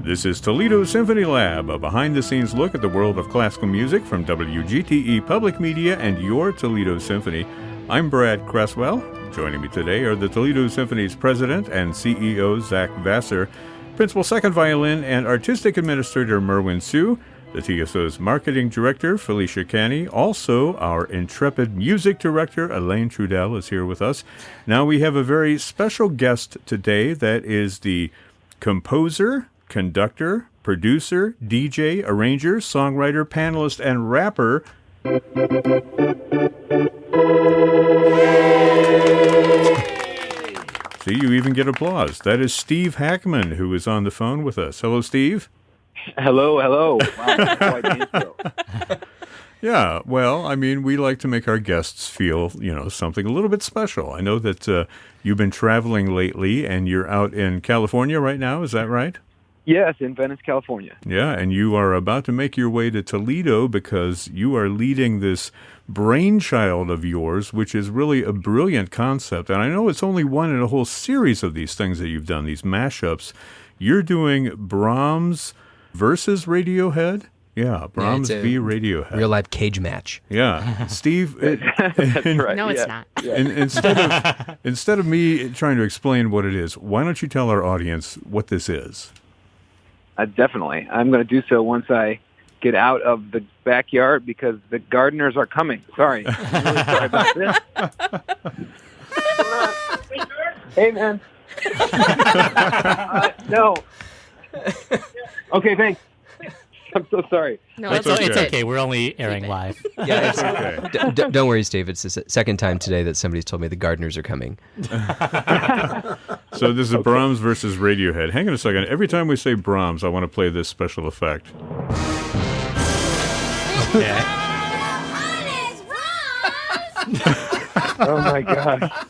This is Toledo Symphony Lab, a behind-the-scenes look at the world of classical music from WGTE Public Media and your Toledo Symphony. I'm Brad Cresswell. Joining me today are the Toledo Symphony's president and CEO, Zach Vassar, principal second violin and artistic administrator, Merwin Sue, the TSO's marketing director, Felicia Canny. Also, our intrepid music director, Elaine Trudell, is here with us. Now we have a very special guest today that is the composer, conductor, producer, DJ, arranger, songwriter, panelist, and rapper. See, you even get applause. That is Steve Hackman, who is on the phone with us. Hello, Steve. Hello. Wow, that's quite the intro. Yeah, well, I mean, we like to make our guests feel, something a little bit special. I know that you've been traveling lately, and you're out in California right now. Is that right? Yes, in Venice, California. Yeah, and you are about to make your way to Toledo because you are leading this brainchild of yours, which is really a brilliant concept. And I know it's only one in a whole series of these things that you've done, these mashups. You're doing Brahms versus Radiohead? Yeah, Brahms v. Radiohead. Real-life cage match. Yeah. Steve... That's right. No, it's not. Yeah. Instead of me trying to explain what it is, why don't you tell our audience what this is? Definitely. I'm going to do so once I get out of the backyard because the gardeners are coming. Sorry. I'm really sorry about this. Hey, man. No. Okay, thanks. I'm so sorry. No, That's it's okay. Okay, we're only airing live. Yeah, it's Okay. don't worry, Steve. It's the second time today that somebody's told me the gardeners are coming. So this is Brahms versus Radiohead. Hang on a second. Every time we say Brahms, I want to play this special effect. Okay. Oh, my gosh.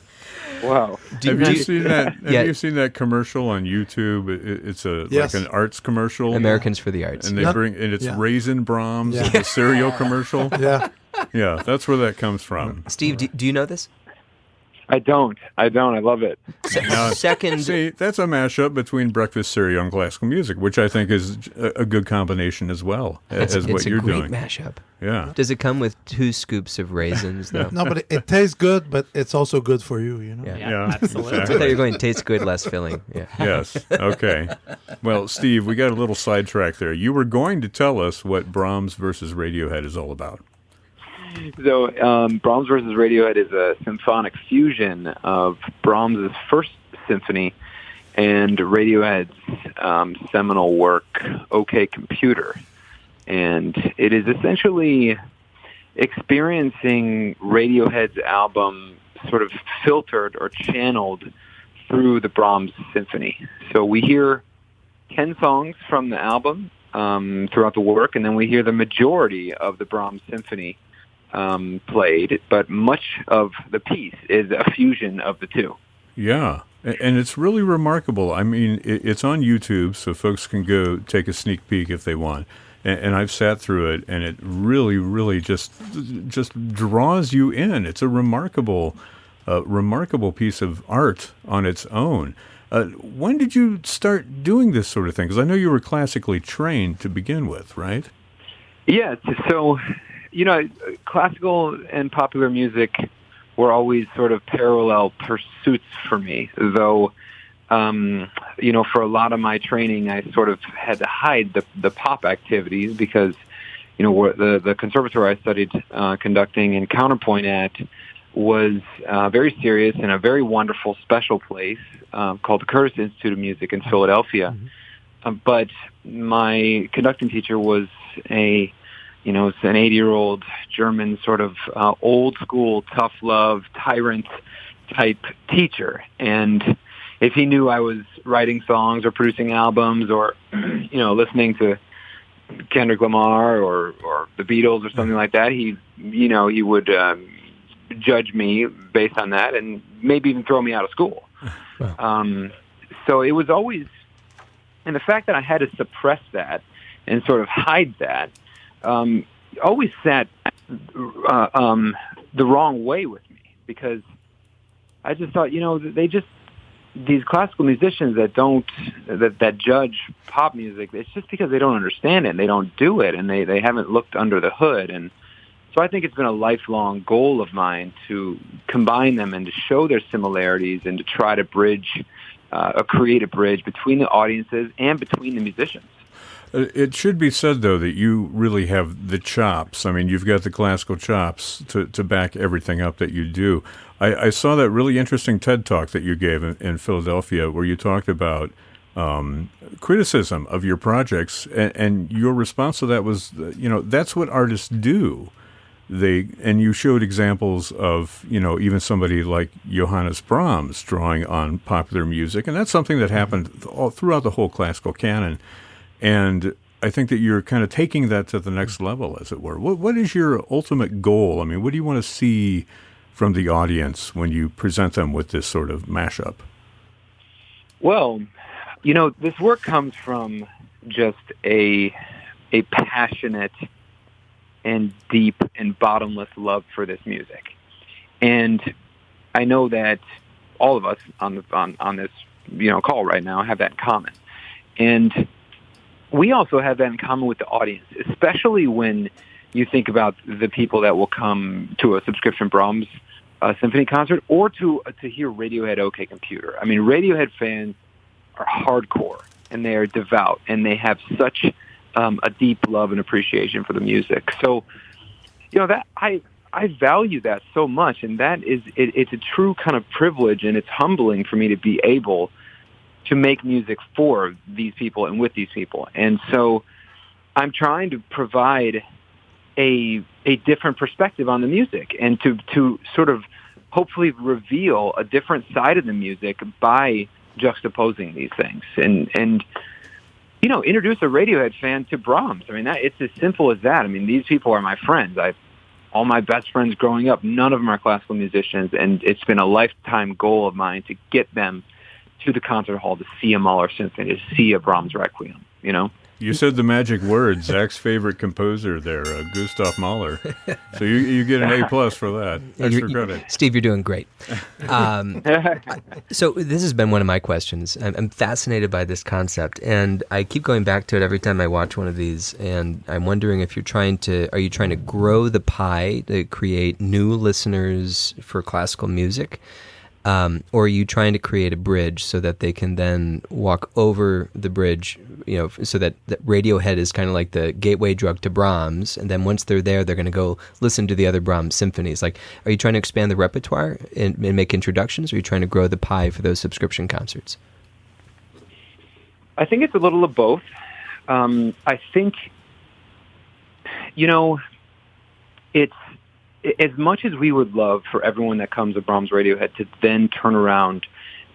Wow. Have you seen that? Yeah. Have you seen that commercial on YouTube? It's Yes. like an arts commercial. Americans for the Arts. And they Yeah. it's Yeah. Raisin Brahms, Yeah. the cereal commercial. Yeah. Yeah, that's where that comes from. Steve, do you know this? I don't. I love it. Now, Second, see, that's a mashup between breakfast cereal and classical music, which I think is a good combination as well as what it's you're a great doing. mashup. Yeah. Does it come with 2 scoops of raisins, though? No, but it tastes good, but it's also good for you, Yeah. Yeah, absolutely. I thought you were going, tastes good, less filling. Yeah. Yes. Okay. Well, Steve, we got a little sidetrack there. You were going to tell us what Brahms versus Radiohead is all about. So Brahms versus Radiohead is a symphonic fusion of Brahms' first symphony and Radiohead's seminal work, OK Computer. And it is essentially experiencing Radiohead's album sort of filtered or channeled through the Brahms symphony. So we hear 10 songs from the album throughout the work, and then we hear the majority of the Brahms symphony played, but much of the piece is a fusion of the two. Yeah, and it's really remarkable. I mean, it's on YouTube, so folks can go take a sneak peek if they want. And I've sat through it, and it really, really just draws you in. It's a remarkable piece of art on its own. When did you start doing this sort of thing? Because I know you were classically trained to begin with, right? Yeah, so, classical and popular music were always sort of parallel pursuits for me, though, for a lot of my training, I sort of had to hide the pop activities because, the conservatory I studied conducting and counterpoint at was very serious in a very wonderful special place called the Curtis Institute of Music in Philadelphia. Mm-hmm. But my conducting teacher was an 80-year-old German sort of old school, tough love, tyrant type teacher. And if he knew I was writing songs or producing albums or, listening to Kendrick Lamar or the Beatles or something like that, he would judge me based on that and maybe even throw me out of school. Wow. So it was always, and the fact that I had to suppress that and sort of hide that always sat the wrong way with me because I just thought, these classical musicians that judge pop music, it's just because they don't understand it and they don't do it, and they haven't looked under the hood. And so I think it's been a lifelong goal of mine to combine them and to show their similarities and to try to create a bridge between the audiences and between the musicians. It should be said, though, that you really have the chops. I mean, you've got the classical chops to back everything up that you do. I saw that really interesting TED Talk that you gave in Philadelphia where you talked about criticism of your projects, and your response to that was, that's what artists do. And you showed examples of, even somebody like Johannes Brahms drawing on popular music, and that's something that happened throughout the whole classical canon. And I think that you're kind of taking that to the next level, as it were. What is your ultimate goal? I mean, what do you want to see from the audience when you present them with this sort of mashup? Well, this work comes from just a passionate and deep and bottomless love for this music. And I know that all of us on this call right now have that in common. And we also have that in common with the audience, especially when you think about the people that will come to a subscription Brahms symphony concert or to hear Radiohead OK Computer. I mean, Radiohead fans are hardcore, and they are devout, and they have such a deep love and appreciation for the music. So, that I value that so much, and that is it's a true kind of privilege, and it's humbling for me to be able to make music for these people and with these people. And so I'm trying to provide a different perspective on the music and to sort of hopefully reveal a different side of the music by juxtaposing these things and introduce a Radiohead fan to Brahms. I mean, it's as simple as that. I mean, these people are my friends. All my best friends growing up, none of them are classical musicians, and it's been a lifetime goal of mine to get them to the concert hall to see a Mahler symphony, to see a Brahms Requiem, You said the magic word, Zach's favorite composer there, Gustav Mahler. So you get an A+ for that. Extra credit. Steve, you're doing great. So this has been one of my questions. I'm fascinated by this concept, and I keep going back to it every time I watch one of these, and I'm wondering if are you trying to grow the pie to create new listeners for classical music? Or are you trying to create a bridge so that they can then walk over the bridge, so that Radiohead is kind of like the gateway drug to Brahms, and then once they're there, they're going to go listen to the other Brahms symphonies? Like, are you trying to expand the repertoire and make introductions, or are you trying to grow the pie for those subscription concerts? I think it's a little of both. I think, it's, as much as we would love for everyone that comes to Brahms Radiohead to then turn around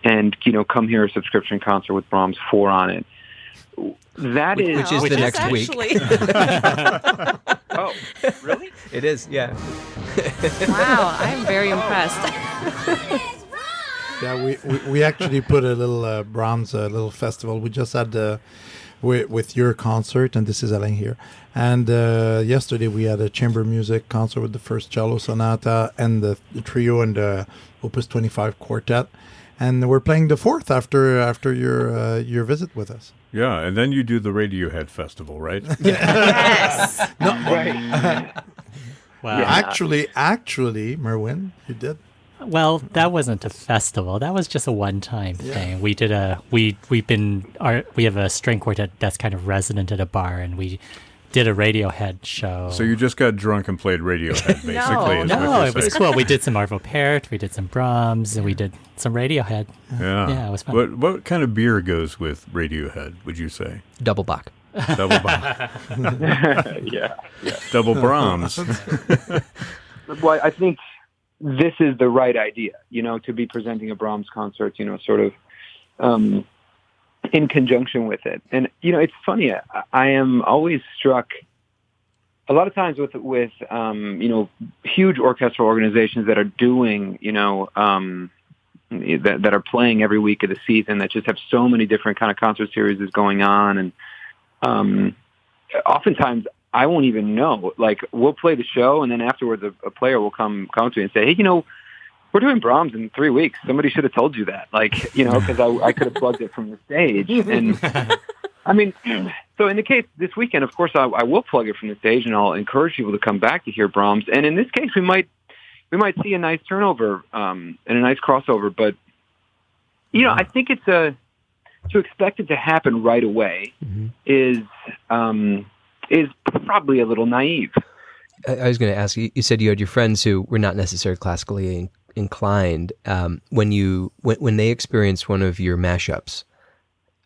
and, come hear a subscription concert with Brahms 4 on it, which is the next week. Oh, really? It is, yeah. Wow, I'm very impressed. Yeah, we actually put a little Brahms little festival. We just had with your concert, and this is Alain here. And yesterday we had a chamber music concert with the first cello sonata and the trio and the Opus 25 quartet. And we're playing the fourth after your visit with us. Yeah, and then you do the Radiohead festival, right? Yes. No, right. Wow. Yeah. Actually, Merwin, you did. Well, that wasn't a festival. That was just a one-time thing. We did we have a string quartet that's kind of resident at a bar, and we did a Radiohead show. So you just got drunk and played Radiohead, basically. No, it was cool. We did some Arvo Pärt, we did some Brahms, and we did some Radiohead. Yeah, it was fun. What kind of beer goes with Radiohead, would you say? Double Bach. Double Bach. Yeah. Double Brahms. Well, I think this is the right idea, to be presenting a Brahms concert, sort of in conjunction with it. And, it's funny, I am always struck a lot of times with huge orchestral organizations that are doing, that are playing every week of the season, that just have so many different kind of concert series going on. And oftentimes I won't even know. Like, we'll play the show, and then afterwards a player will come to me and say, hey, we're doing Brahms in 3 weeks. Somebody should have told you that, like, you know, because I could have plugged it from the stage. And I mean, so in the case this weekend, of course, I will plug it from the stage, and I'll encourage people to come back to hear Brahms. And in this case, we might see a nice turnover and a nice crossover. But you know, I think it's to expect it to happen right away is probably a little naive. I was going to ask you. You said you had your friends who were not necessarily classically inclined. When they experience one of your mashups,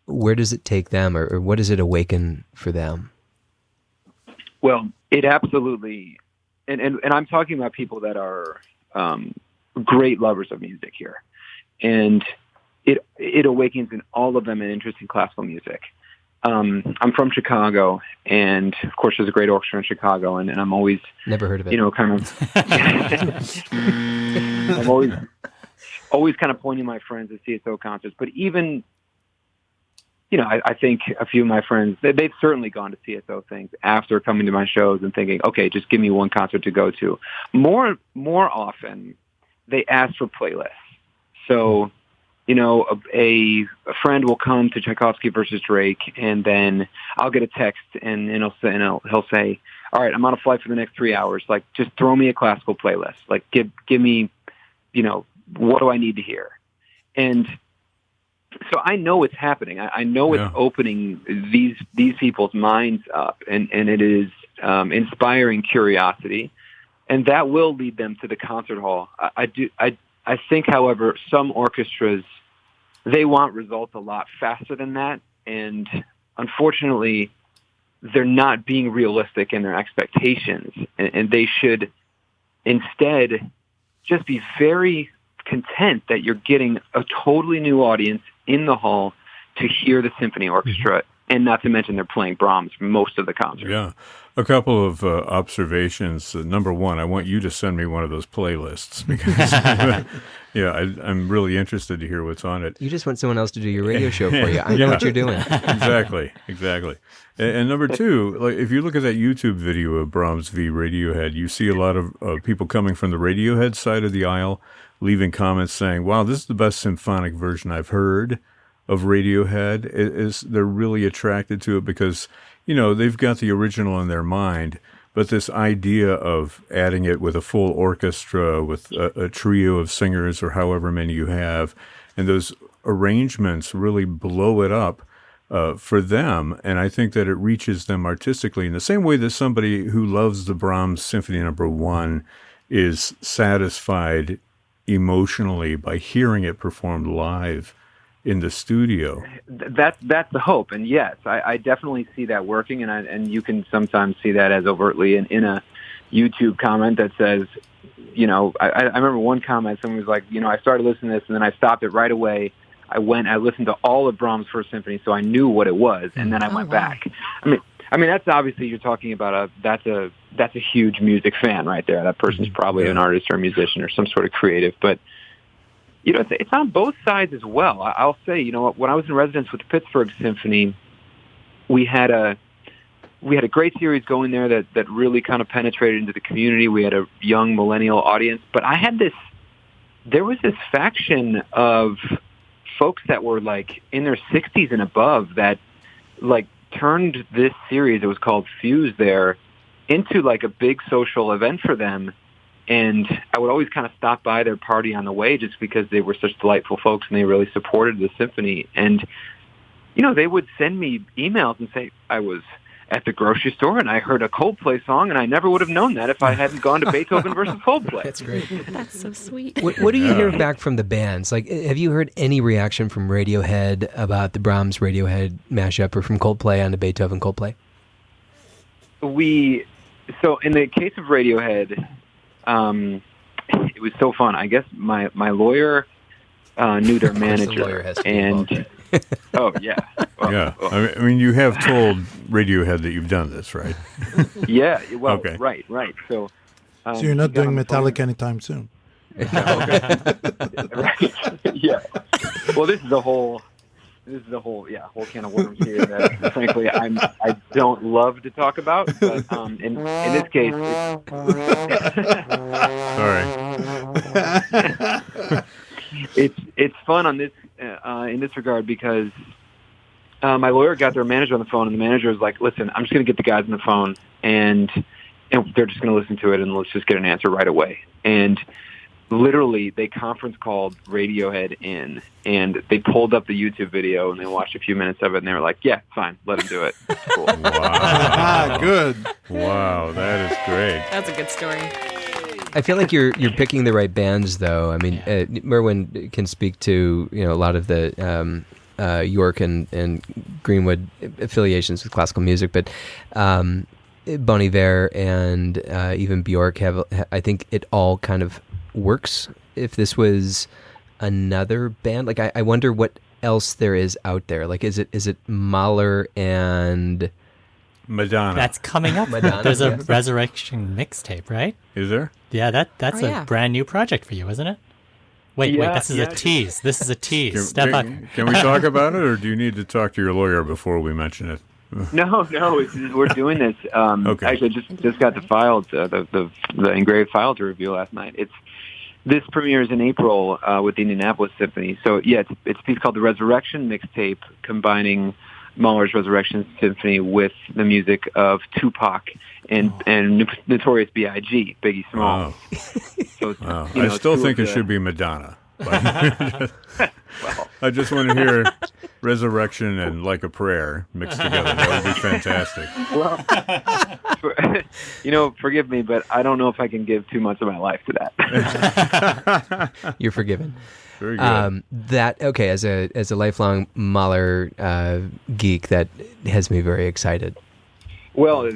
where does it take them, or what does it awaken for them? Well, it absolutely, and I'm talking about people that are great lovers of music here, and it awakens in all of them an interest in classical music. I'm from Chicago, and of course, there's a great orchestra in Chicago, and I'm always never heard of it. You know, kind of. I'm always kind of pointing my friends to CSO concerts, but even, you know, I think a few of my friends they've certainly gone to CSO things after coming to my shows and thinking, okay, just give me one concert to go to. More often, they ask for playlists. So, you know, a friend will come to Tchaikovsky versus Drake, and then I'll get a text, and he'll say, all right, I'm on a flight for the next 3 hours. Like, just throw me a classical playlist. Like, give me, you know, what do I need to hear? And so I know it's happening. I know it's opening these people's minds up, and it is inspiring curiosity, and that will lead them to the concert hall. I think, however, some orchestras, they want results a lot faster than that, and unfortunately, they're not being realistic in their expectations, and they should instead just be very content that you're getting a totally new audience in the hall to hear the symphony orchestra, and not to mention they're playing Brahms for most of the concert. Yeah. A couple of observations. Number one, I want you to send me one of those playlists because, I'm really interested to hear what's on it. You just want someone else to do your radio show for you. I know what you're doing. Exactly. And number two, like if you look at that YouTube video of Brahms v. Radiohead, you see a lot of people coming from the Radiohead side of the aisle, leaving comments saying, wow, this is the best symphonic version I've heard of Radiohead. They're really attracted to it because, you know, they've got the original in their mind, but this idea of adding it with a full orchestra, with a trio of singers or however many you have, and those arrangements really blow it up for them. And I think that it reaches them artistically in the same way that somebody who loves the Brahms Symphony No. 1 is satisfied emotionally by hearing it performed live in the studio. That's the hope, and yes, I definitely see that working, and you can sometimes see that as overtly in a YouTube comment that says, you know, I remember one comment, someone was like, you know, I started listening to this, and then I stopped it right away. I listened to all of Brahms' First Symphony, so I knew what it was, and then I went back. I mean, that's obviously, you're talking about that's a huge music fan right there. That person's probably an artist or a musician or some sort of creative, but you know, it's on both sides as well. I'll say, you know, when I was in residence with the Pittsburgh Symphony, we had a great series going there that really kind of penetrated into the community. We had a young millennial audience, but there was this faction of folks that were like in their 60s and above that like turned this series, it was called Fuse there, into like a big social event for them. And I would always kind of stop by their party on the way just because they were such delightful folks and they really supported the symphony. And, you know, they would send me emails and say, I was at the grocery store and I heard a Coldplay song and I never would have known that if I hadn't gone to Beethoven versus Coldplay. That's great. That's so sweet. What do you hear back from the bands? Like, have you heard any reaction from Radiohead about the Brahms Radiohead mashup or from Coldplay on the Beethoven Coldplay? So in the case of Radiohead, it was so fun. I guess my lawyer knew their manager, lawyer has to and oh yeah, I mean, you have told Radiohead that you've done this, right? Yeah, well, okay. right. So you're not doing Metallica anytime soon. Right. Yeah. Well, this is the whole can of worms here that frankly I don't love to talk about, but in this case, Sorry. It's fun on this in this regard because my lawyer got their manager on the phone, and the manager was like, "Listen, I'm just going to get the guys on the phone, and they're just going to listen to it, and let's just get an answer right away." And literally, they conference called Radiohead in, and they pulled up the YouTube video, and they watched a few minutes of it, and they were like, "Yeah, fine, let him do it." Cool. Wow. Good. Wow, that is great. That's a good story. I feel like you're picking the right bands, though. I mean, Merwin can speak to a lot of the York and Greenwood affiliations with classical music, but Bon Iver and even Bjork have. I think it all kind of works. If this was another band, like I wonder what else there is out there. Like, is it Mahler and Madonna? That's coming up. Madonna, There's a yeah. Resurrection mixtape, right? Is there? Yeah, that's Oh, yeah. a brand new project for you, isn't it? Wait, Yeah, this is a tease. This is a tease. Can, Step up. can we talk about it, or do you need to talk to your lawyer before we mention it? No, we're doing this. Okay. Actually, just got the files, the engraved file to review last night. This premieres in April with the Indianapolis Symphony. So yeah, it's a piece called the Resurrection Mixtape, combining Mahler's Resurrection Symphony with the music of Tupac and Notorious B.I.G., Biggie Smalls. Wow. So it's, Wow. you know, I still two think of it the- should be Madonna. But I just want to hear Resurrection and Like a Prayer mixed together. That would be fantastic. Well, forgive me, but I don't know if I can give too much of my life to that. You're forgiven. Very good. As a lifelong Mahler geek, that has me very excited. Well,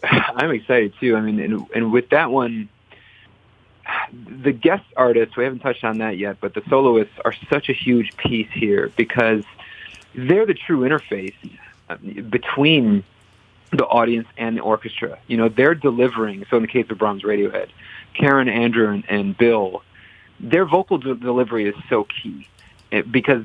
I'm excited too. I mean, and with that one, the guest artists, we haven't touched on that yet, but the soloists are such a huge piece here because they're the true interface between the audience and the orchestra. They're delivering. So in the case of Brahms' Radiohead, Karen, Andrew, and Bill, their vocal delivery is so key because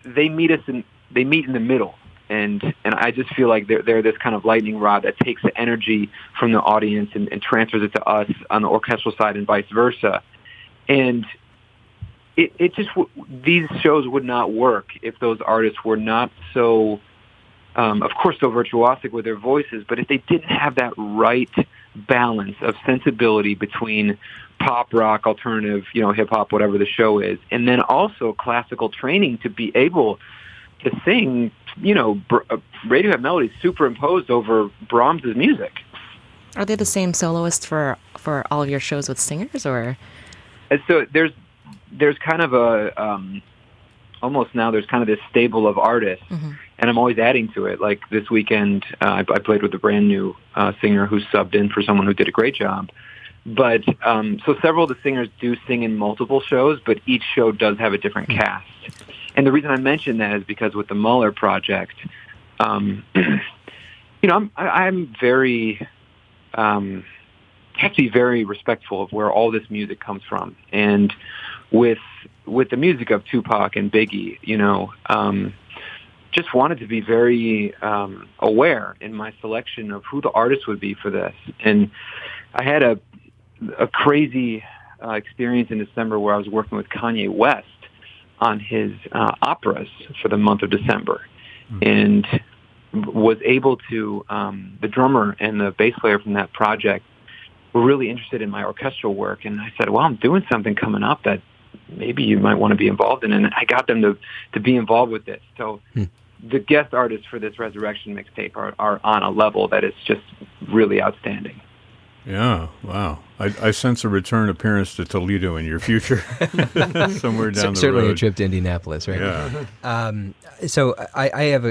they meet in the middle. And I just feel like they're this kind of lightning rod that takes the energy from the audience and transfers it to us on the orchestral side and vice versa. And it just these shows would not work if those artists were not so, of course, so virtuosic with their voices, but if they didn't have that right balance of sensibility between pop, rock, alternative, hip hop, whatever the show is, and then also classical training to be able to sing, Radiohead melodies superimposed over Brahms' music. Are they the same soloists for all of your shows with singers, or? And so there's kind of a almost now there's kind of this stable of artists, and I'm always adding to it. Like this weekend, I played with a brand new singer who subbed in for someone who did a great job. But so several of the singers do sing in multiple shows, but each show does have a different cast. And the reason I mention that is because with the Mahler project, I'm very have to be very respectful of where all this music comes from. And with the music of Tupac and Biggie, just wanted to be very aware in my selection of who the artist would be for this. And I had a crazy experience in December where I was working with Kanye West on his operas for the month of December, and was able to, the drummer and the bass player from that project were really interested in my orchestral work, and I said, well, I'm doing something coming up that maybe you might want to be involved in, and I got them to be involved with this. So the guest artists for this Resurrection mixtape are on a level that is just really outstanding. Yeah, wow. I sense a return appearance to Toledo in your future, somewhere down the Certainly road. a trip to Indianapolis, right? Yeah. So I have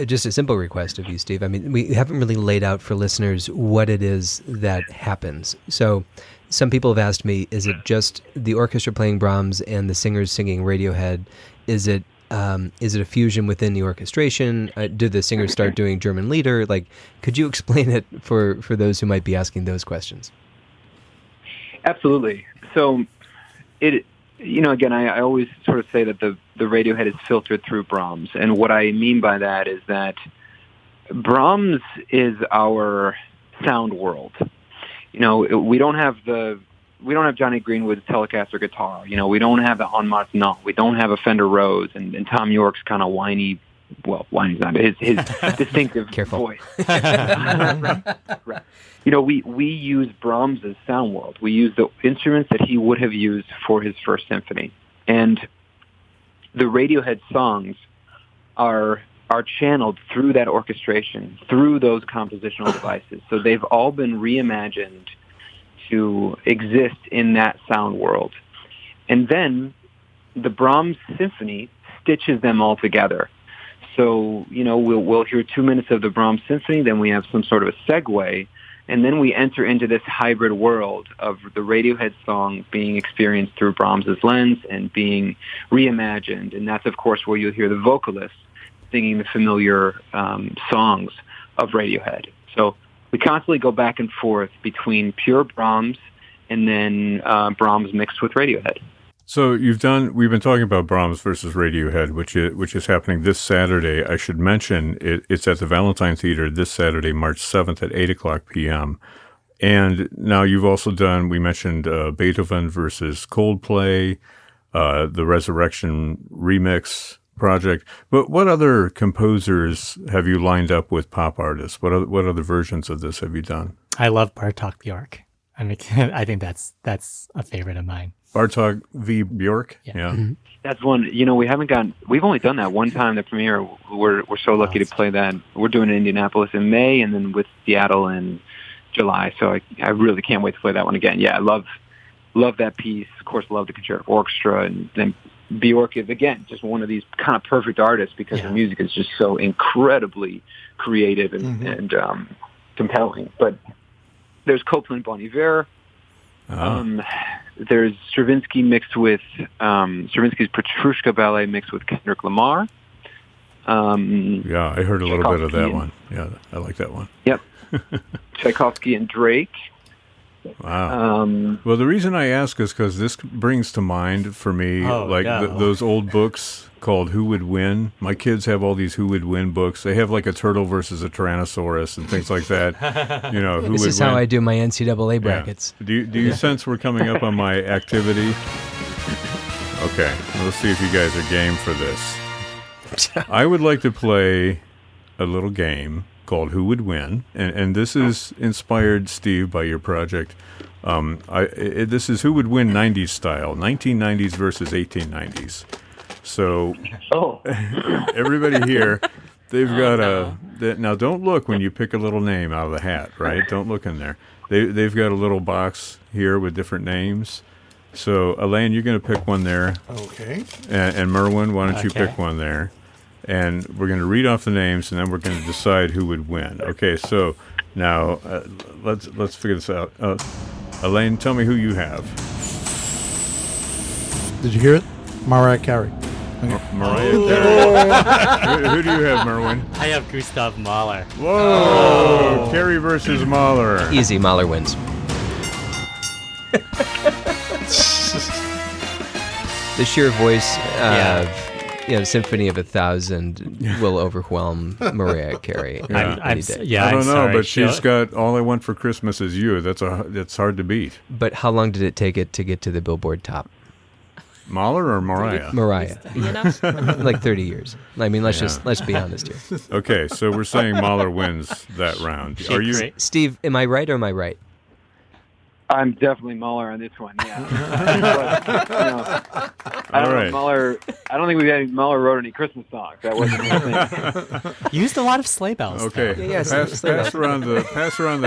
just a simple request of you, Steve. I mean, we haven't really laid out for listeners what it is that happens. So some people have asked me, is it just the orchestra playing Brahms and the singers singing Radiohead? Is it a fusion within the orchestration? Do the singers start doing German Lieder? Like, could you explain it for those who might be asking those questions? Absolutely. So again, I always sort of say that the Radiohead is filtered through Brahms. And what I mean by that is that Brahms is our sound world. We don't have the Johnny Greenwood's Telecaster guitar. We don't have the En Maintenant. We don't have a Fender Rhodes, and Tom York's kind of whiny. Well, whiny's not his distinctive voice. Right. We use Brahms' sound world. We use the instruments that he would have used for his first symphony, and the Radiohead songs are channeled through that orchestration, through those compositional devices. So they've all been reimagined to exist in that sound world. And then the Brahms symphony stitches them all together. So, we'll hear 2 minutes of the Brahms symphony, then we have some sort of a segue, and then we enter into this hybrid world of the Radiohead song being experienced through Brahms's lens and being reimagined. And that's, of course, where you'll hear the vocalists singing the familiar songs of Radiohead. So we constantly go back and forth between pure Brahms and then Brahms mixed with Radiohead. So we've been talking about Brahms versus Radiohead, which is happening this Saturday. I should mention it's at the Valentine Theater this Saturday, March 7th at 8:00 p.m. And now you've also we mentioned Beethoven versus Coldplay, the Resurrection remix project. But what other composers have you lined up with pop artists? What other versions of this have you done? I love Bartok Bjork. I mean, I think that's a favorite of mine. Bartok v. Bjork? Yeah. Mm-hmm. That's one, we've only done that one time, the premiere. We're so lucky to play that. We're doing it in Indianapolis in May and then with Seattle in July. So I really can't wait to play that one again. Yeah, I love that piece. Of course, love the concerto orchestra. And then Bjork is, again, just one of these kind of perfect artists because her music is just so incredibly creative and compelling. But there's Copland Bon Iver. There's Stravinsky mixed with Stravinsky's Petrushka Ballet mixed with Kendrick Lamar. Yeah, I heard a little bit of that one. Yeah, I like that one. Yep. Tchaikovsky and Drake. Wow. Well, the reason I ask is because this brings to mind for me those old books called Who Would Win. My kids have all these Who Would Win books. They have like a turtle versus a Tyrannosaurus and things like that. Who this would is win. how I do my NCAA brackets. Yeah. Do you sense we're coming up on my activity? Okay, let's see if you guys are game for this. I would like to play a little game called Who Would Win, and this is inspired, Steve, by your project. This is Who Would Win 90s style, 1990s versus 1890s. So everybody here, they've got now don't look when you pick a little name out of the hat, right? Don't look in there. They've got a little box here with different names. So, Elaine, you're going to pick one there. Okay. And Merwin, why don't you pick one there? And we're going to read off the names, and then we're going to decide who would win. Okay, so now let's figure this out. Elaine, tell me who you have. Did you hear it? Mariah Carey. Mariah Carey. Who do you have, Merwin? I have Gustav Mahler. Whoa! Carey versus Mahler. Easy, Mahler wins. The sheer voice of Symphony of 1,000 will overwhelm Mariah Carey. I don't know, but she's got All I Want for Christmas Is You. That's hard to beat. But how long did it take it to get to the Billboard top? Mahler or Mariah? Mariah. Like 30 years. I mean, let's be honest here. Okay, so we're saying Mahler wins that round. Are you, Steve? Am I right or am I right? I'm definitely Mahler on this one. Yeah. I don't know Mahler. I don't think Mahler wrote any Christmas songs. That wasn't his thing. Used a lot of sleigh bells. Okay. Pass around the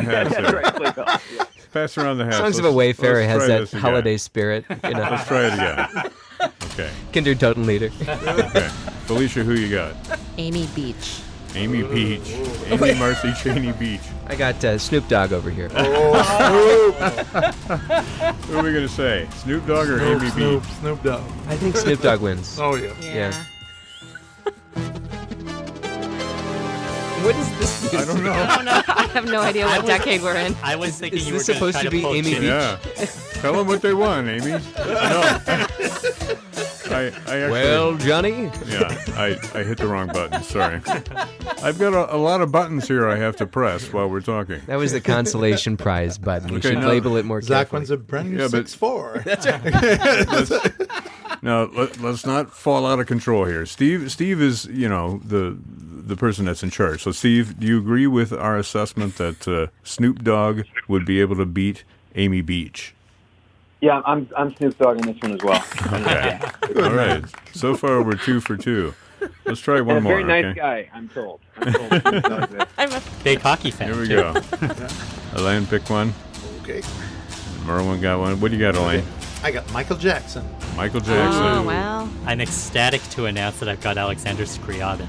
hat. That's right. Sleigh bells. Yeah. Pass around the hat. Songs of a Wayfarer has that holiday spirit. Let's try it again. Okay. Kindertotenlieder. Okay. Felicia, who you got? Amy Beach. Amy Beach. Amy Marcy Cheney Beach. I got Snoop Dogg over here. Who are we going to say? Snoop Dogg or Amy Beach? Snoop Dogg. I think Snoop Dogg wins. Oh, yeah. Yeah. What is this? I don't know. I have no idea what decade we're in. I was thinking Is you were this supposed to be Amy Beach? Yeah. Tell them what they won, Amy. No. actually, Well, Johnny? yeah, I hit the wrong button. Sorry. I've got a lot of buttons here I have to press while we're talking. That was the consolation prize button. We Okay, should no. label it more Zach carefully. wants a brand new Yeah, but- 6.4. Now, let's not fall out of control here. Steve is, the person that's in charge. So, Steve, do you agree with our assessment that Snoop Dogg would be able to beat Amy Beach? Yeah, I'm Snoop Dogg in this one as well. Okay. All right. So far, we're 2 for 2. Let's try one And a more. very nice Okay. guy, I'm told. Snoop Dogg is. I'm a Big hockey fan. Here we too. go. Elaine, pick one. Okay. Merwin got one. What do you got, Elaine? I got Michael Jackson. Michael Jackson. Oh, well. I'm ecstatic to announce that I've got Alexander Scriabin.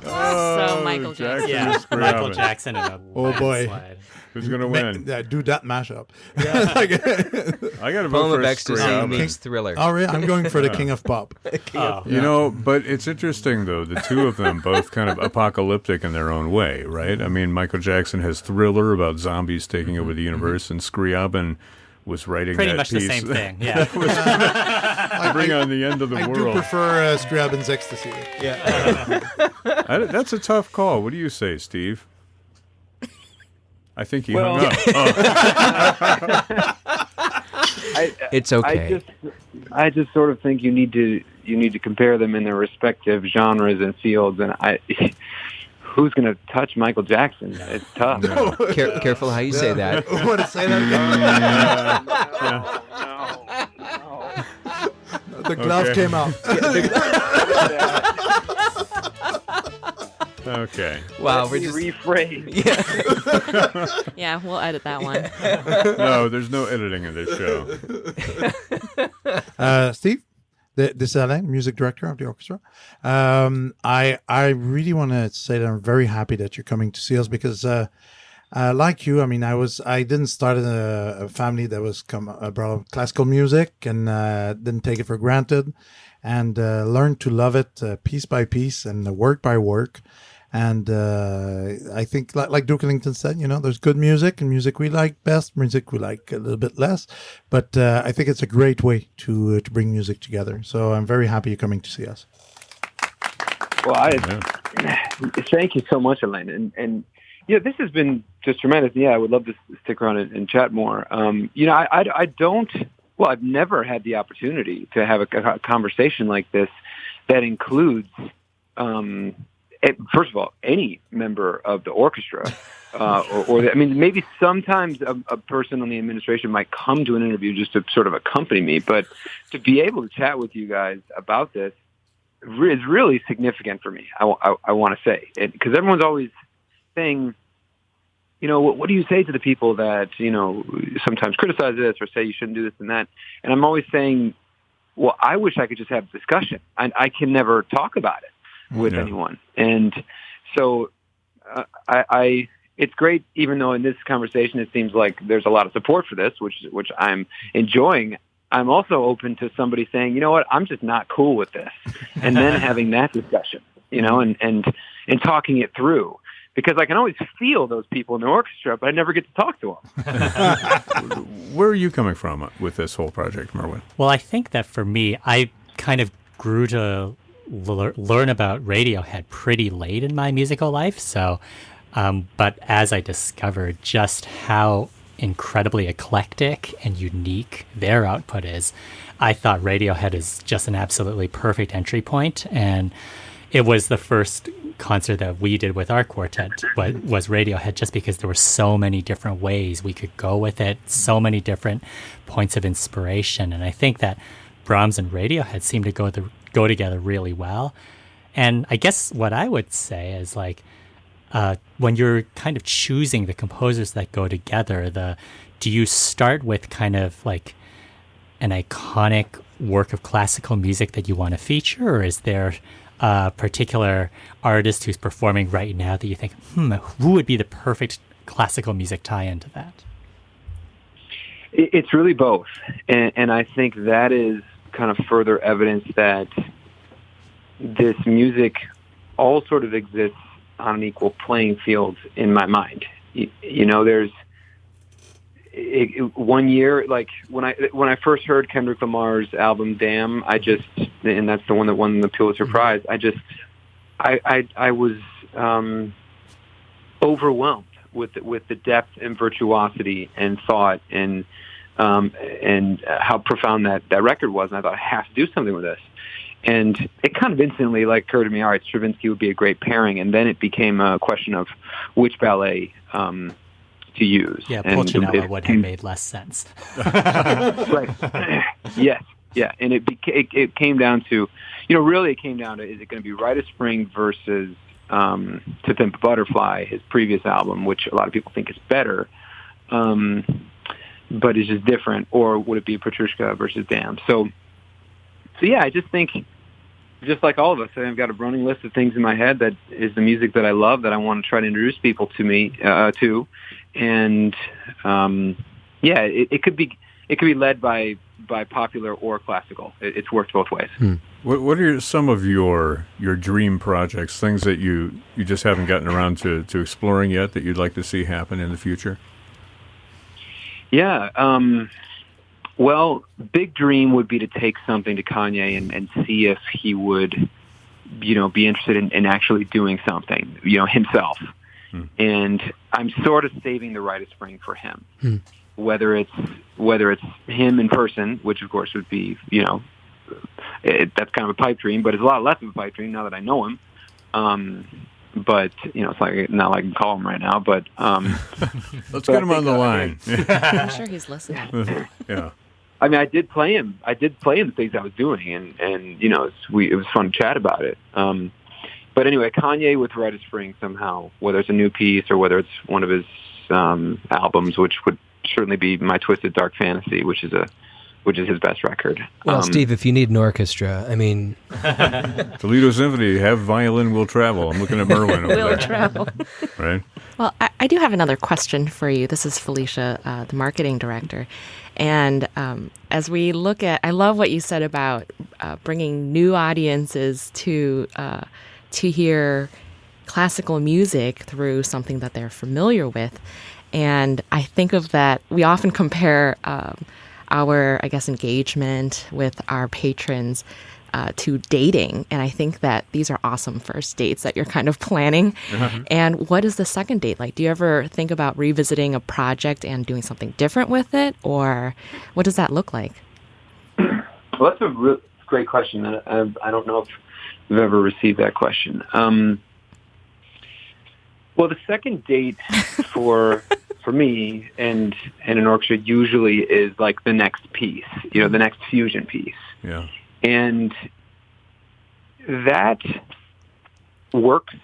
So Michael Jackson. Yeah, Scriabin. Michael Jackson in a Oh, boy. landslide. Who's going to win? Do that mashup. I got to vote Poem for of Ecstasy Scriabin. meets Thriller. All right, I'm going for the King of Pop. Oh, You know, but it's interesting, though. The two of them both kind of apocalyptic in their own way, right? I mean, Michael Jackson has Thriller about zombies taking over the universe, and Scriabin was writing pretty that much piece. the same thing. Yeah. Bring on the end of the I do world. prefer Scriabin's Ecstasy. That's a tough call. What do you say, Steve? I think he Well- hung up. Oh. It's okay. I just sort of think you need to compare them in their respective genres and fields, and who's going to touch Michael Jackson? It's tough. Careful how you say that. Want to say that? The glove Okay. came out. Okay. Wow, we're Let me just... rephrase. Yeah, we'll edit that one. No, there's no editing in this show. Steve, this is Alain, music director of the orchestra. I really want to say that I'm very happy that you're coming to see us because, like you, I mean, I didn't start in a family that was about classical music and didn't take it for granted, and learned to love it piece by piece and work by work. And I think, like Duke Ellington said, there's good music and music we like best, music we like a little bit less. But I think it's a great way to bring music together. So I'm very happy you're coming to see us. Well, thank you so much, Elaine. And yeah, this has been just tremendous. Yeah, I would love to stick around and chat more. I don't. Well, I've never had the opportunity to have a conversation like this that includes. First of all, any member of the orchestra, maybe sometimes a person on the administration might come to an interview just to sort of accompany me, but to be able to chat with you guys about this is really significant for me. I want to say, because everyone's always saying, what do you say to the people that, sometimes criticize this or say you shouldn't do this and that? And I'm always saying, well, I wish I could just have a discussion. I can never talk about it with anyone. And so it's great, even though in this conversation it seems like there's a lot of support for this, which I'm enjoying. I'm also open to somebody saying, you know what, I'm just not cool with this. And then having that discussion, and talking it through. Because I can always feel those people in the orchestra, but I never get to talk to them. Where are you coming from with this whole project, Merwin? Well, I think that for me, I kind of grew to learn about Radiohead pretty late in my musical life. So, but as I discovered just how incredibly eclectic and unique their output is, I thought Radiohead is just an absolutely perfect entry point. And it was the first concert that we did with our quartet was Radiohead, just because there were so many different ways we could go with it, so many different points of inspiration. And I think that Brahms and Radiohead seem to go together really well. And I guess what I would say is, like, when you're kind of choosing the composers that go together, do you start with kind of like an iconic work of classical music that you want to feature, or is there a particular artist who's performing right now that you think, who would be the perfect classical music tie-in to that? It's really both. And I think that is kind of further evidence that this music all sort of exists on an equal playing field in my mind. There's one year, like when I first heard Kendrick Lamar's album Damn, and that's the one that won the Pulitzer Prize. I was overwhelmed with the depth and virtuosity and thought and how profound that record was. And I thought, I have to do something with this. And it kind of instantly occurred to me, all right, Stravinsky would be a great pairing. And then it became a question of which ballet to use. Yeah, Pulcinella would have made less sense. Right. Yes. Yeah. And it came down to, really it came down to, is it going to be Rite of Spring versus To Pimp a Butterfly, his previous album, which a lot of people think is better, but is just different, or would it be Petrushka versus Damn? So yeah, I just think, just like all of us, I've got a running list of things in my head that is the music that I love, that I want to try to introduce people to me to, and it could be led by popular or classical. It's worked both ways. What are some of your dream projects, things that you just haven't gotten around to exploring yet that you'd like to see happen in the future? Yeah. Well, big dream would be to take something to Kanye and see if he would, be interested in actually doing something, himself. And I'm sort of saving the Rite of Spring for him. Whether it's him in person, which of course would be, that's kind of a pipe dream, but it's a lot less of a pipe dream now that I know him. But it's like not like I can call him right now. But let's get him on the line. I'm sure he's listening. Yeah. I mean, I did play him the things I was doing, and it was fun to chat about it. But anyway, Kanye with Rite of Spring somehow, whether it's a new piece or whether it's one of his albums, which would certainly be My Twisted Dark Fantasy, which is his best record. Well, Steve, if you need an orchestra, I mean... Toledo Symphony, have violin, will travel. I'm looking at Merwin over will there. travel. Right? Well, I do have another question for you. This is Felicia, the marketing director. And as we look at... I love what you said about bringing new audiences to hear classical music through something that they're familiar with. And I think of that, we often compare our, engagement with our patrons to dating. And I think that these are awesome first dates that you're kind of planning. And what is the second date like? Do you ever think about revisiting a project and doing something different with it? Or what does that look like? Well, that's a great question. I don't know if we've ever received that question. Well, the second date for me and an orchestra usually is like the next piece, the next fusion piece. Yeah. And that works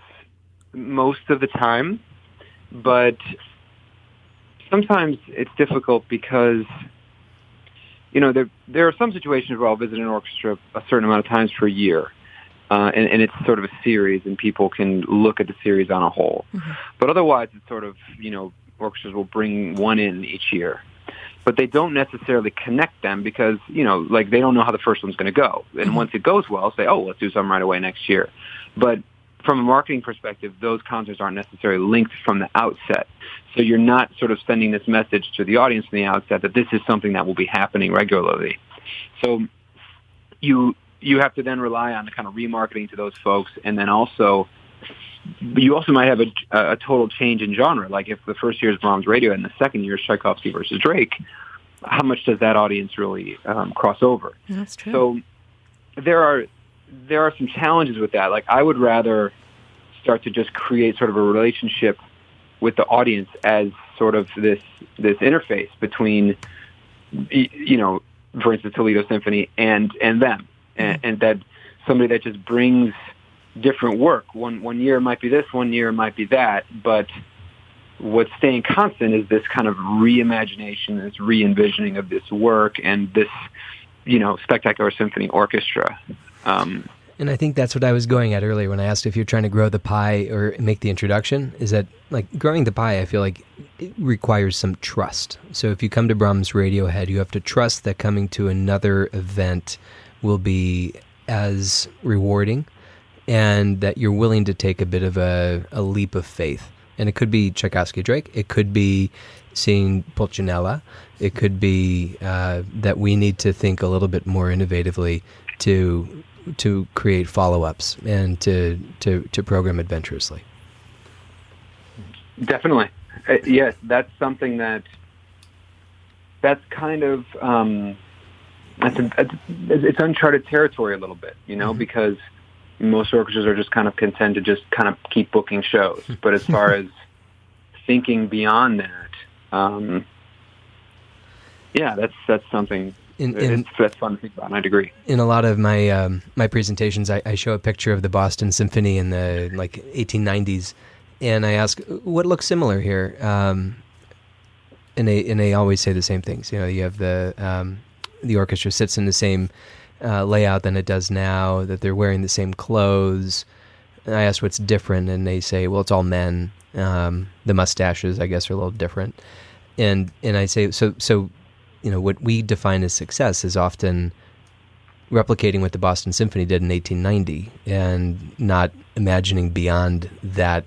most of the time, but sometimes it's difficult because, there are some situations where I'll visit an orchestra a certain amount of times per year. And it's sort of a series, and people can look at the series on a whole. But otherwise, it's sort of, orchestras will bring one in each year. But they don't necessarily connect them because, they don't know how the first one's going to go. And once it goes well, say, let's do something right away next year. But from a marketing perspective, those concerts aren't necessarily linked from the outset. So you're not sort of sending this message to the audience from the outset that this is something that will be happening regularly. So you have to then rely on the kind of remarketing to those folks, and then you also might have a total change in genre. Like if the first year is Brahms Radiohead and the second year is Tchaikovsky versus Drake, how much does that audience really cross over? That's true. So there are some challenges with that. Like I would rather start to just create sort of a relationship with the audience as sort of this interface between, for instance, Toledo Symphony and them. And that somebody that just brings different work. One year it might be this, one year it might be that, but what's staying constant is this kind of reimagination, this re-envisioning of this work and this, spectacular symphony orchestra. And I think that's what I was going at earlier when I asked if you're trying to grow the pie or make the introduction, is that like growing the pie, I feel like it requires some trust. So if you come to Brahms Radiohead, you have to trust that coming to another event will be as rewarding and that you're willing to take a bit of a leap of faith. And it could be Tchaikovsky Drake. It could be seeing Pulcinella. It could be that we need to think a little bit more innovatively to create follow-ups and to program adventurously. Definitely. Yes, that's something that's kind of it's uncharted territory a little bit, because most orchestras are just kind of content to just kind of keep booking shows. But as far as thinking beyond that, that's something that's fun to think about, and I'd agree. In a lot of my my presentations, I show a picture of the Boston Symphony in the 1890s, and I ask what looks similar here, and they always say the same things. You have the orchestra sits in the same layout than it does now, that they're wearing the same clothes. And I ask what's different, and they say, well, it's all men. The mustaches, I guess, are a little different. And I say, so what we define as success is often replicating what the Boston Symphony did in 1890 and not imagining beyond that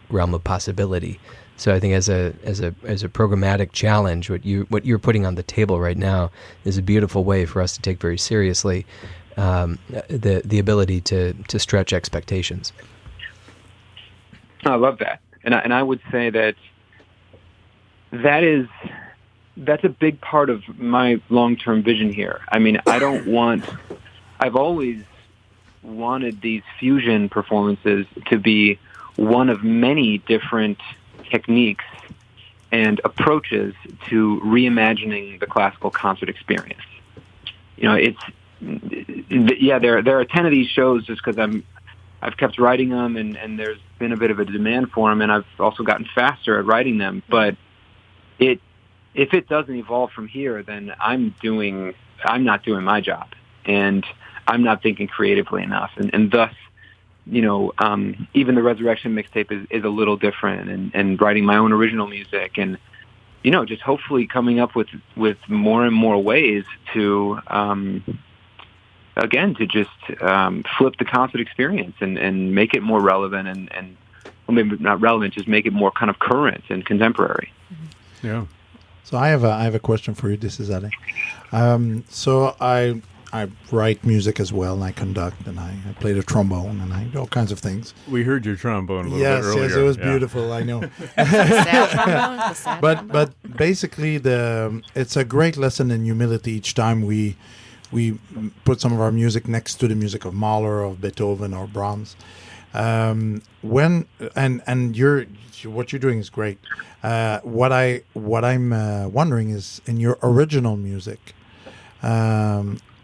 realm of possibility. So I think as a programmatic challenge, what you're putting on the table right now is a beautiful way for us to take very seriously the ability to stretch expectations. I love that, and I would say that's a big part of my long-term vision here. I mean, I've always wanted these fusion performances to be one of many different techniques and approaches to reimagining the classical concert experience. There are 10 of these shows just because I've kept writing them, and there's been a bit of a demand for them, and I've also gotten faster at writing them. But if it doesn't evolve from here, then I'm not doing my job, and I'm not thinking creatively enough, and thus, even the Resurrection mixtape is a little different, and writing my own original music, and just hopefully coming up with more and more ways to just flip the concert experience and make it more relevant and well, maybe not relevant, just make it more kind of current and contemporary. Yeah. So I have a question for you. This is Ali. So I write music as well, and I conduct, and I play the trombone, and I do all kinds of things. We heard your trombone a little bit earlier. Yes, it was beautiful. I know. The sad trombone? But basically, it's a great lesson in humility each time we put some of our music next to the music of Mahler, of Beethoven, or Brahms. What you're doing is great. What I'm wondering is, in your original music,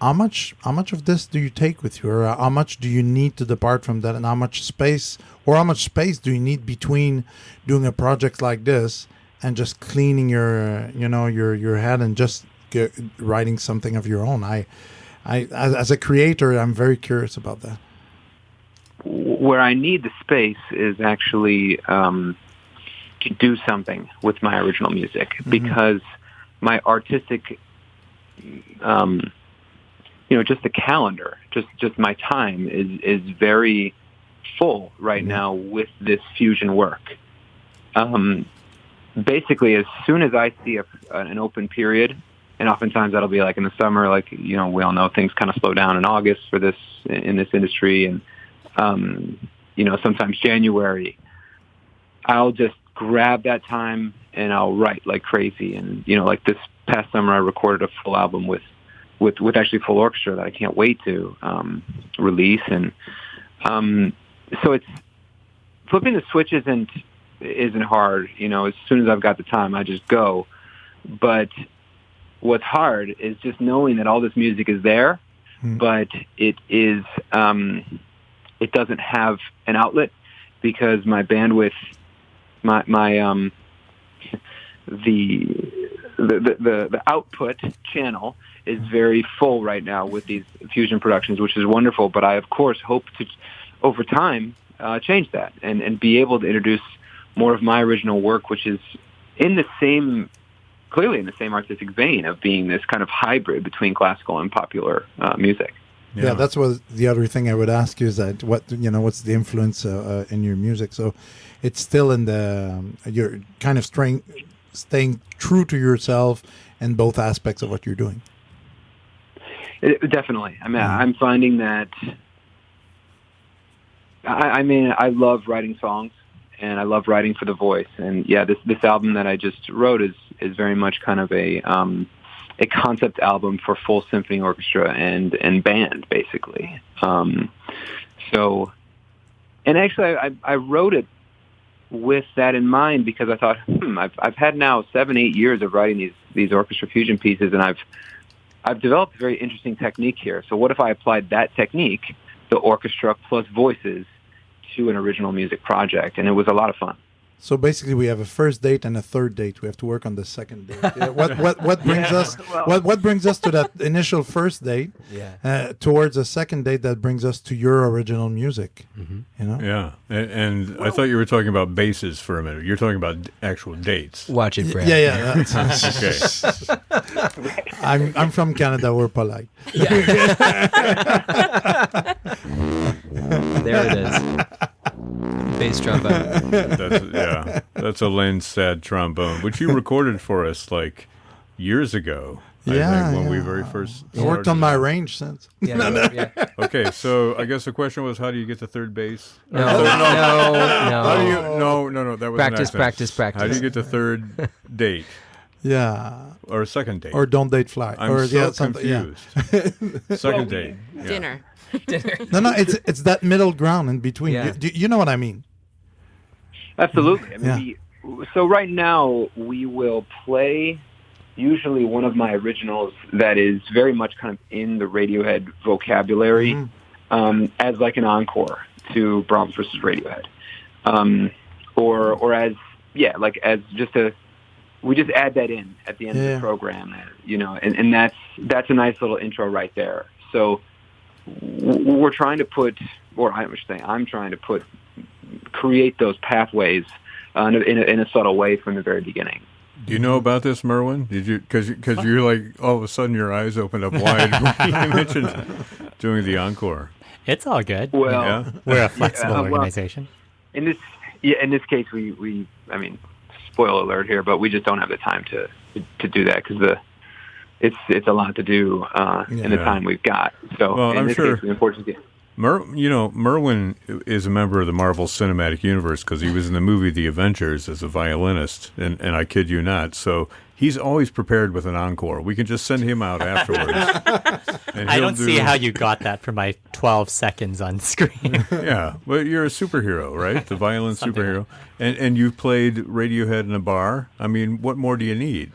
how much of this do you take with you, or how much do you need to depart from that, and how much space do you need between doing a project like this and just cleaning your head and just writing something of your own? I as a creator, I'm very curious about that. Where I need the space is actually to do something with my original music, because my artistic, just the calendar, just my time is very full right now with this fusion work. Basically, as soon as I see an open period, and oftentimes that'll be like in the summer, like, we all know things kind of slow down in August for this, in this industry, and sometimes January, I'll just grab that time and I'll write like crazy. And, like this past summer, I recorded a full album with actually full orchestra that I can't wait to release. And so it's flipping the switch isn't hard. As soon as I've got the time, I just go. But what's hard is just knowing that all this music is there, but it is it doesn't have an outlet, because my bandwidth, the output channel is very full right now with these fusion productions, which is wonderful. But I, of course, hope to, over time, change that and be able to introduce more of my original work, which is clearly in the same artistic vein of being this kind of hybrid between classical and popular music. Yeah, that's what the other thing I would ask you is that what's the influence in your music? So it's still in you're kind of staying true to yourself in both aspects of what you're doing. Definitely. I mean, I'm finding that. I mean, I love writing songs, and I love writing for the voice. And yeah, this album that I just wrote is very much kind of a concept album for full symphony orchestra and band, basically. So, and actually, I wrote it with that in mind because I thought, I've had now 7-8 years of writing these orchestra fusion pieces, and I've developed a very interesting technique here. So what if I applied that technique, the orchestra plus voices, to an original music project? And it was a lot of fun. So basically, we have a first date and a third date. We have to work on the second date. Yeah, what brings us what brings us to that initial first date? Towards a second date that brings us to your original music. Mm-hmm. You know? Yeah, and I thought you were talking about bases for a minute. You're talking about actual dates. Watch it, Brad. Yeah. Okay. I'm from Canada. We're polite. There it is. Bass trombone. That's Elaine's sad trombone, which you recorded for us like years ago. I think, when we very first I worked on my range since. Yeah. Okay, so I guess the question was, how do you get to third base? No. How do you, no. That was Practice. How do you get to third date? Yeah. Or second date? Or don't date fly. I'm confused. Second date. Yeah. Dinner. No, it's that middle ground in between. Yeah. You know what I mean? Absolutely. I mean, so right now we will play usually one of my originals that is very much kind of in the Radiohead vocabulary as like an encore to Brahms versus Radiohead, or as just we just add that in at the end of the program, and that's a nice little intro right there. So we're trying to I'm trying to create those pathways in a subtle way from the very beginning. Do you know about this, Merwin? Did you? Because you're like, all of a sudden your eyes opened up wide when you mentioned doing the encore. It's all good. Well, we're a flexible organization. In this case, we I mean, spoiler alert here, but we just don't have the time to do that because it's a lot to do in the time we've got. So in this case, we unfortunately. Merwin is a member of the Marvel Cinematic Universe because he was in the movie The Avengers as a violinist, and I kid you not. So he's always prepared with an encore. We can just send him out afterwards. I don't see how you got that from my 12 seconds on screen. Yeah, well, you're a superhero, right? The violin superhero. And you've played Radiohead in a bar. I mean, what more do you need?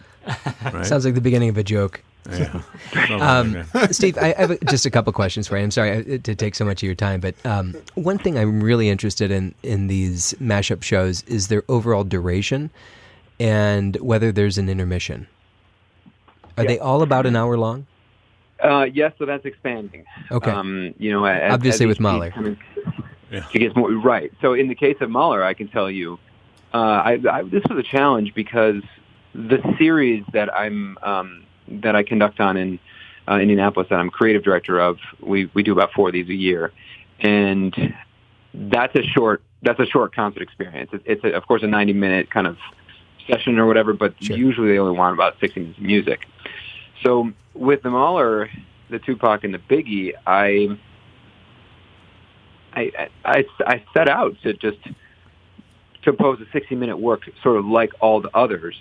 Right? Sounds like the beginning of a joke. Yeah. Steve, I have just a couple questions for you. I'm sorry to take so much of your time, but one thing I'm really interested in these mashup shows is their overall duration and whether there's an intermission. Are they all about an hour long? Yes, so that's expanding. Okay. Obviously with Mahler. It gets more right. So in the case of Mahler, I can tell you, this was a challenge because the series that that I conduct on in Indianapolis that I'm creative director of, we do about 4 of these a year, and that's a short concert experience. It's of course a 90-minute kind of session or whatever, but usually they only want about 60 minutes of music. So with the Mahler, the Tupac, and the Biggie, I set out to just compose a 60-minute work, sort of like all the others.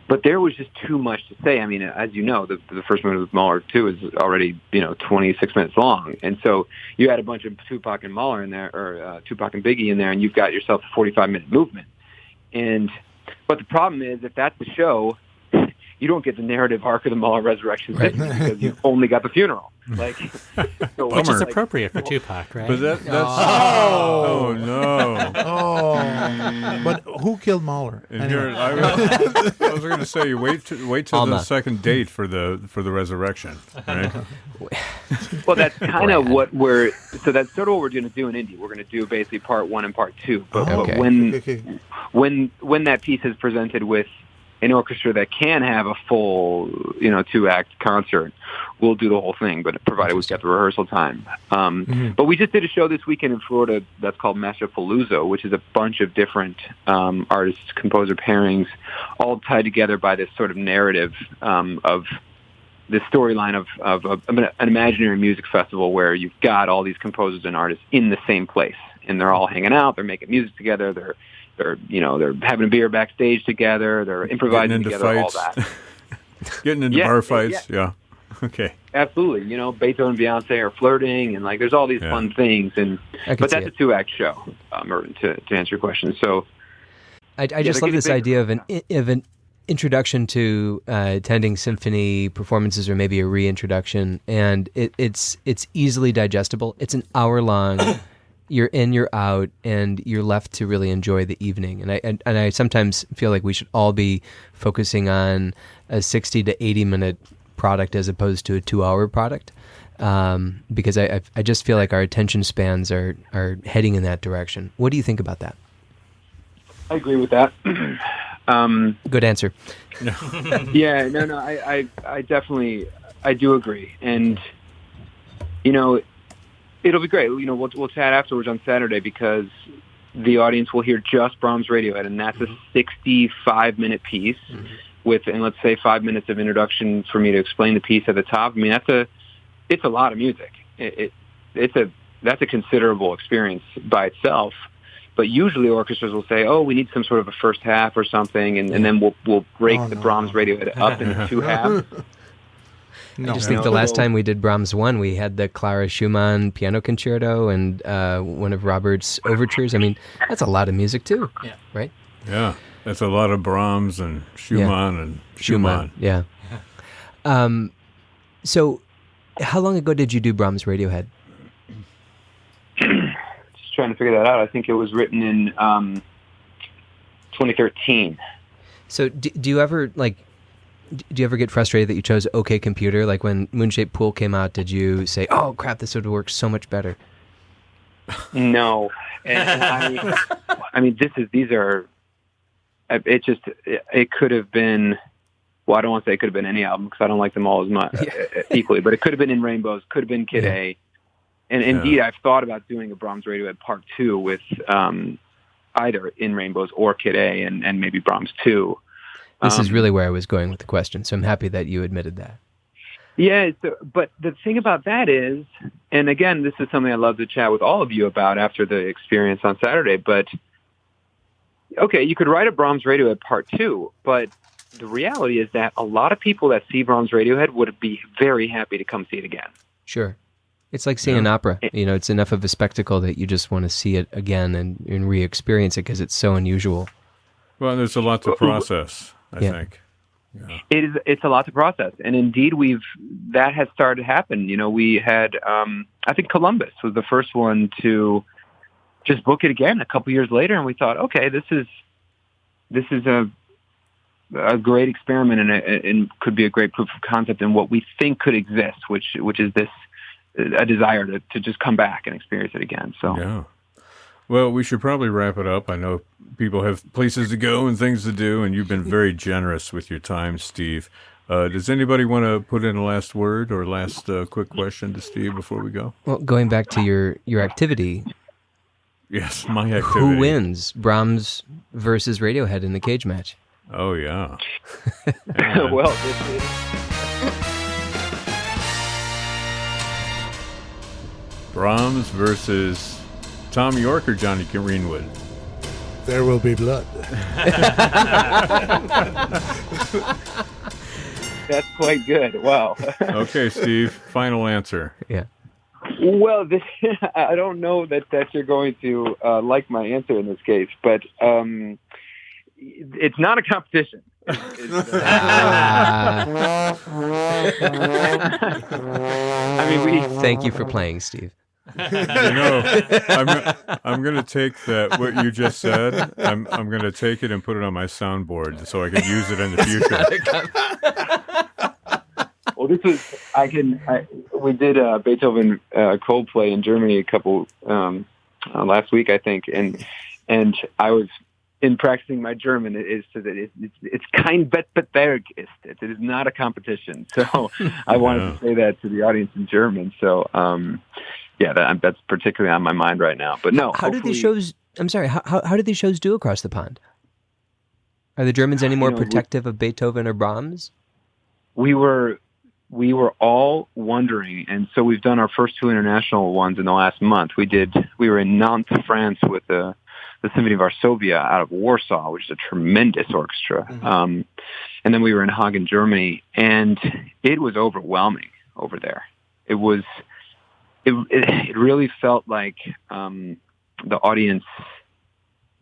But there was just too much to say. I mean, as you know, the first movement of Mahler 2 is already 26 minutes long, and so you add a bunch of Tupac and Mahler in there, or Tupac and Biggie in there, and you've got yourself a 45-minute movement. But the problem is, if that's the show, you don't get the narrative arc of the Mahler Resurrection Symphony because you've only got the funeral. Which is appropriate for Tupac, right? But that's no. Oh. But who killed Mahler? Anyway. I was going to say, wait till the second date for the resurrection, right? Well, that's kind of what that's sort of what we're going to do in Indy. We're going to do basically part 1 and part 2. But when that piece is presented with an orchestra that can have a full, 2-act concert will do the whole thing, but provided we've got the rehearsal time. But we just did a show this weekend in Florida that's called Masterpalooza, which is a bunch of different artists, composer pairings, all tied together by this sort of narrative of the storyline of an imaginary music festival where you've got all these composers and artists in the same place, and they're all hanging out, they're making music together, they're having a beer backstage together, they're improvising together, fights. all that. Getting into bar fights, yeah. Okay. Absolutely. Beethoven and Beyonce are flirting, and there's all these fun things, but that's a 2-act show, to answer your question. So I just love this idea of an introduction to attending symphony performances, or maybe a reintroduction, and it's easily digestible. It's an hour long. You're in, you're out, and you're left to really enjoy the evening. And I sometimes feel like we should all be focusing on a 60 to 80 minute product as opposed to a 2-hour product, because I just feel like our attention spans are heading in that direction. What do you think about that? I agree with that. Good answer. Yeah, no, I definitely, I do agree. And, it'll be great. We'll chat afterwards on Saturday, because the audience will hear just Brahms Radiohead, and that's a 65-minute piece and let's say 5 minutes of introduction for me to explain the piece at the top. I mean, it's a lot of music. That's a considerable experience by itself. But usually orchestras will say, "Oh, we need some sort of a first half or something," and then we'll break the Brahms Radiohead up into 2 halves. I just think the last time we did Brahms 1, we had the Clara Schumann piano concerto and one of Robert's overtures. I mean, that's a lot of music too, right? Yeah, that's a lot of Brahms and Schumann and Schumann. Yeah. So, how long ago did you do Brahms Radiohead? Just trying to figure that out. I think it was written in 2013. So, do you ever get frustrated that you chose OK Computer? Like when Moonshaped Pool came out, did you say, "Oh crap, this would work so much better"? No, and I mean, these are. It could have been. Well, I don't want to say it could have been any album, because I don't like them all as much equally. But it could have been In Rainbows, could have been Kid A, and indeed, I've thought about doing a Brahms Radiohead Part 2 with either In Rainbows or Kid A, and maybe Brahms 2. This is really where I was going with the question, so I'm happy that you admitted that. Yeah, but the thing about that is, and again, this is something I'd love to chat with all of you about after the experience on Saturday, but, okay, you could write a Brahms Radiohead Part 2, but the reality is that a lot of people that see Brahms Radiohead would be very happy to come see it again. Sure. It's like seeing an opera. It's enough of a spectacle that you just want to see it again and re-experience it, because it's so unusual. Well, there's a lot to process, I think. Yeah. It's a lot to process, and indeed that has started to happen. We had I think Columbus was the first one to just book it again a couple years later, and we thought, okay, this is a great experiment, and could be a great proof of concept in what we think could exist, which is this a desire to just come back and experience it again. So yeah. Well, we should probably wrap it up. I know people have places to go and things to do, and you've been very generous with your time, Steve. Does anybody want to put in a last word or last quick question to Steve before we go? Well, going back to your activity. Yes, my activity. Who wins, Brahms versus Radiohead in the cage match? Oh, yeah. Well, Brahms versus Tom York or Johnny Greenwood? There will be blood. That's quite good. Wow. Okay, Steve, final answer. Yeah. Well, I don't know that you're going to like my answer in this case, but it's not a competition. Thank you for playing, Steve. I'm going to take that, what you just said, I'm going to take it and put it on my soundboard so I can use it in the future. Well, we did Beethoven Coldplay in Germany a couple, last week, I think, and I was in practicing my German is so that it's kein Wettbewerb ist. It is not a competition. So I wanted to say that to the audience in German. So that's particularly on my mind right now. But no, how did these shows? I'm sorry. How did these shows do across the pond? Are the Germans any more protective of Beethoven or Brahms? We were all wondering, and so we've done our first 2 international ones in the last month. We were in Nantes, France, with the Symphony of Varsovia out of Warsaw, which is a tremendous orchestra. Mm-hmm. And then we were in Hagen, Germany, and it was overwhelming over there. It really felt like the audience,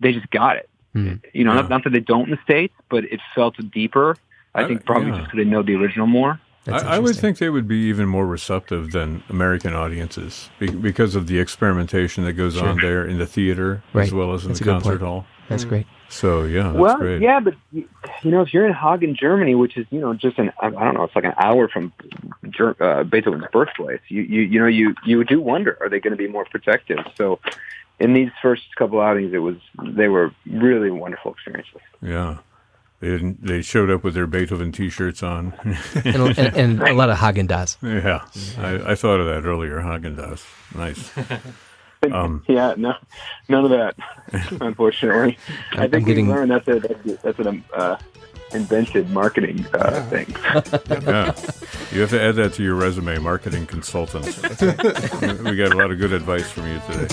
they just got it. Mm-hmm. Not that they don't in the States, but it felt deeper. I think probably just because they know the original more. I would think they would be even more receptive than American audiences because of the experimentation that goes on there in the theater as well as in the concert hall. That's great. So, that's great. Yeah, but, if you're in Hagen, Germany, which is, just it's like an hour from Beethoven's birthplace, you do wonder, are they going to be more protective? So in these first couple outings, they were really wonderful experiences. Yeah. They showed up with their Beethoven T-shirts on. and a lot of Haagen-Dazs. Yeah, I thought of that earlier, Haagen-Dazs. Nice. No, none of that, unfortunately. I think we learned that's an invented marketing thing. Yeah, you have to add that to your resume, marketing consultant. We got a lot of good advice from you today.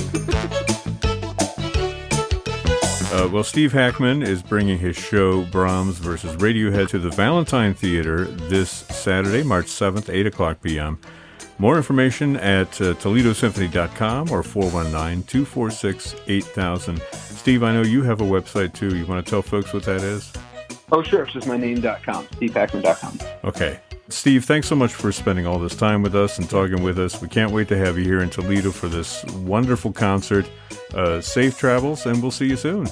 Steve Hackman is bringing his show Brahms versus Radiohead to the Valentine Theater this Saturday, March 7th, 8 o'clock p.m. More information at ToledoSymphony.com or 419-246-8000. Steve, I know you have a website too. You want to tell folks what that is? Oh, sure. It's just my name.com, stevehackman.com. Okay. Steve, thanks so much for spending all this time with us and talking with us. We can't wait to have you here in Toledo for this wonderful concert. Safe travels, and we'll see you soon.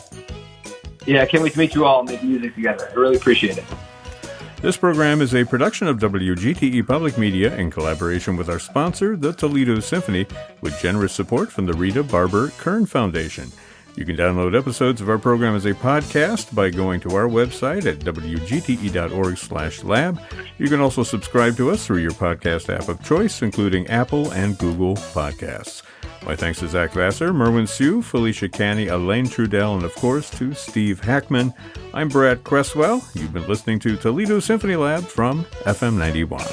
Yeah, I can't wait to meet you all and make music together. I really appreciate it. This program is a production of WGTE Public Media in collaboration with our sponsor, the Toledo Symphony, with generous support from the Rita Barber Kern Foundation. You can download episodes of our program as a podcast by going to our website at wgte.org/lab. You can also subscribe to us through your podcast app of choice, including Apple and Google Podcasts. My thanks to Zach Vassar, Merwin Sue, Felicia Canny, Elaine Trudell, and of course to Steve Hackman. I'm Brad Cresswell. You've been listening to Toledo Symphony Lab from FM 91.